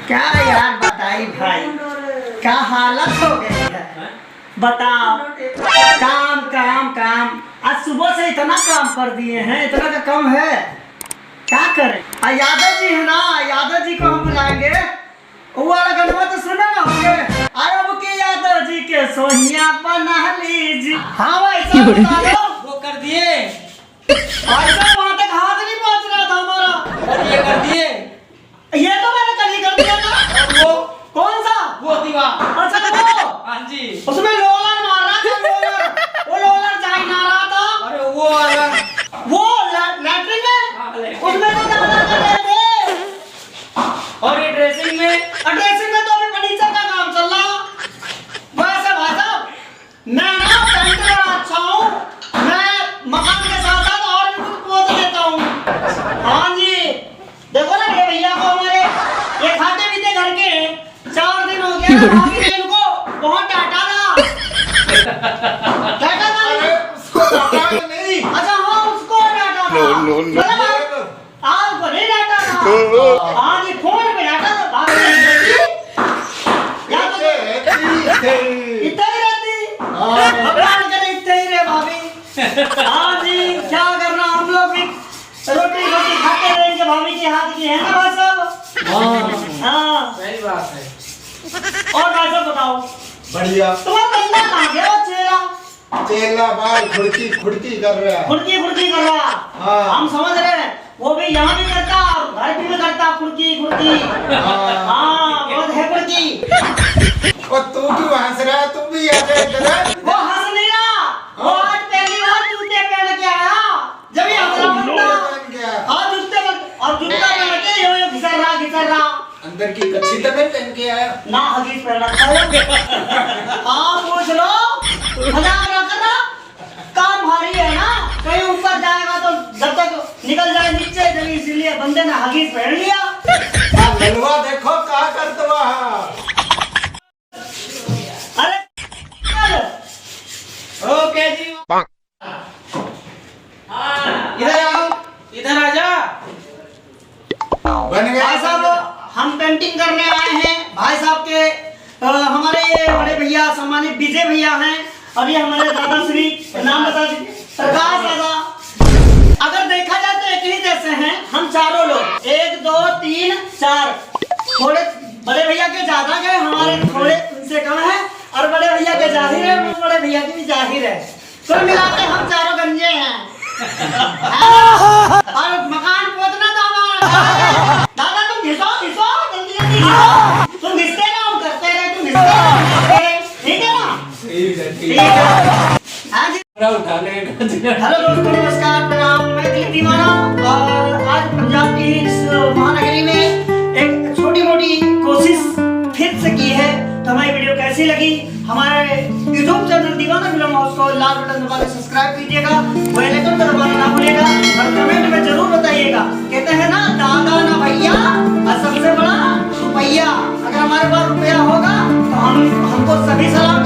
क्या यार बताई भाई, क्या हालत हो गई है। बताओ, काम काम काम, आज सुबह से इतना काम कर दिए हैं, इतना का कम है, क्या करें। यादव जी है ना, यादव जी को हम बुलाएंगे, वो वाला गनवा तो सुना ना होंगे, अरब के यादव जी के सोनिया बना लीजिए। हाँ भाई साहब बता दो, वो कर दिए। वहाँ तक हाथ नहीं पहुँच रहा था हमारा, और ये कर दिए। ये तो मैंने कल ही कर दिया था। वो कौन सा? वो दीवार। अच्छा वो, हाँ जी। उसमें रोलर मार रहा था, रोलर, वो रोलर जा ही ना रहा था। अरे वो वाला, वो लैट्रिन में, उसमें तो डाला कर रहे थे। और ये ड्रेसिंग में, ड्रेसिंग में तो अभी फर्नीचर का काम चल रहा। वैसे भाई साहब, मैं ना पेंटर अच्छा हूँ, मैं मकान के साथ साथ और भी कुछ पोत देता हूँ। हाँ जी, देखो ना ये भैया को हमारे, ये खाते पीते घर के 4 दिन हो गया, भाभी ने इनको बहुत डांटा था। डांटा था उसको डांटा नहीं। अच्छा हाँ, उसको डांटा था। मतलब आपको नहीं डांटा था। हाँ जी, फोन पे डांटा था, भाभी नहीं देती। या तो इतना ही रहती, भगवान करे इतना ही रहे भाभी। हाँ जी, क्या करना, हम लोग भी रोटी रोटी खाते रहेंगे, भाभी के हाथ की है ना भाई साहब। हाँ सही बात है। और भाई साहब बताओ, बढ़िया। तुम्हारा बंदा कहाँ गया, वो चेला? चेला बाल खुड़की खुड़की कर रहा है। खुड़की खुड़की कर रहा। हाँ। हम समझ रहे हैं, वो भी यहाँ भी करता और घर भी में करता, खुड़की खुड़की। हाँ बहुत है खुड़की। और तू क्यों हंस रहा है? तू भी ऐसे इधर। वो हंस नहीं रहा, वो आज पहली बार जूते पहन के आया, जब ये हमारा बंदा बन गया। हाँ जूते और जूता पहन के यो यो घिसर रहा। अंदर की कच्ची तबे पहन के आया। ना हगीज पहन रखा है। हाँ पूछ लो, मजाक ना करना, काम भारी है ना, कहीं ऊपर जाएगा तो जब तक निकल जाए नीचे, जब इसीलिए बंदे ने हगीज पहन लिया। ललवा देखो क्या करतवा। अरे ओके जी। इधर आओ, इधर आ जा। बन गया भाई साहब, हम पेंटिंग करने आए हैं भाई साहब के, हमारे ये बड़े भैया सम्मानित विजय भैया हैं, और ये हमारे दादा श्री, नाम बता दीजिए, प्रकाश दादा। अगर देखा जाए तो एक ही जैसे हैं हम चारों लोग, 1 2 3 4, थोड़े बड़े भैया के ज्यादा गए, हमारे थोड़े उनसे कम है, और बड़े भैया के जाहिर है, बड़े भैया की भी जाहिर है, तो मिलाते हम चारों गंजे हैं। और मकान पोतना तो हमारा दादा, तुम घिसो घिसो जल्दी जल्दी घिसो, तुम घिसते रहो, करते रहे, तुम घिसते रहो, ठीक है ना? ठीक है। हाँ जी, उठा ले। हेलो दोस्तों, नमस्कार, प्रणाम, मैं दिलीप दीवाना, और आज पंजाब की इस महानगरी में एक छोटी मोटी कोशिश फिर से की है। तो हमारी वीडियो कैसी लगी, हमारे यूट्यूब चैनल दीवाना फिल्म हाउस को लाल बटन दबा के सब्सक्राइब कीजिएगा, बेल आइकन को दबाना ना भूलिएगा, और कमेंट में जरूर बताइएगा। कहते हैं ना, दादा ना भैया और सबसे बड़ा रुपया, अगर हमारे पास रुपया होगा तो हमको सभी सलाम